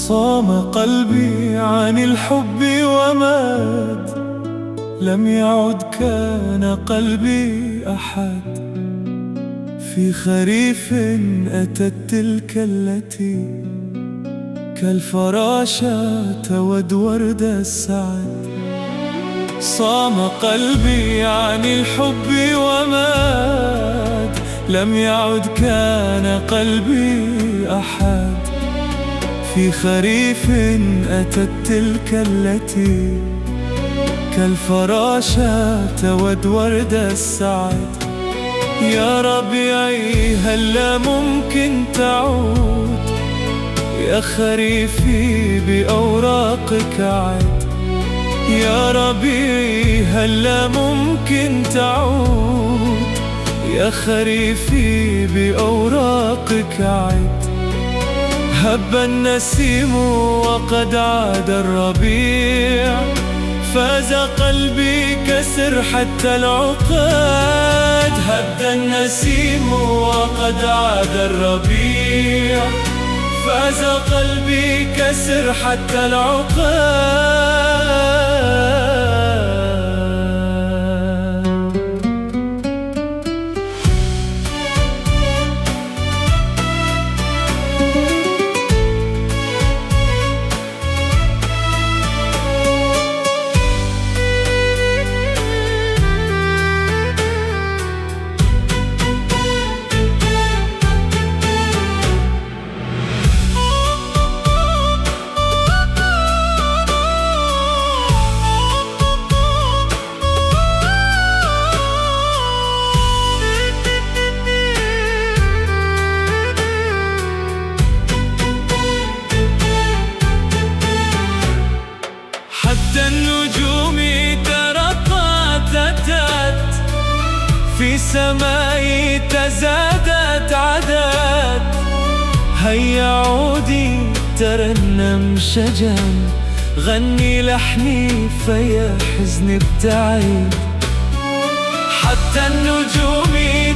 صام قلبي عن الحب ومات، لم يعد كان قلبي أحد. في خريف أتت تلك التي كالفراشة تود ورد السعد. صام قلبي عن الحب ومات، لم يعد كان قلبي أحد. في خريف أتت تلك التي كالفراشة تود ورد السعد. يا ربيعي هلا ممكن تعود، يا خريفي بأوراقك عد. يا ربيعي هلا ممكن تعود، يا خريفي بأوراقك عد. هب النسيم وقد عاد الربيع، فاز قلبي كسر حتى العقاد. هب النسيم وقد عاد الربيع، فاز قلبي كسر حتى العقاد. حتى النجوم ترقت أتت، في سماء تزادت عدد. هيا عودي ترنم شجن، غني لحني فيا حزني ابتعد. حتى النجوم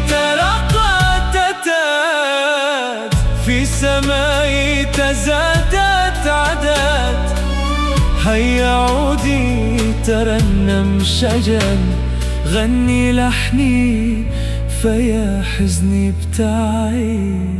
ترقت أتت، في سماء تزادت عدد. هيا عودي ترنم شجن، غني لحني فيا حزني ابتعد.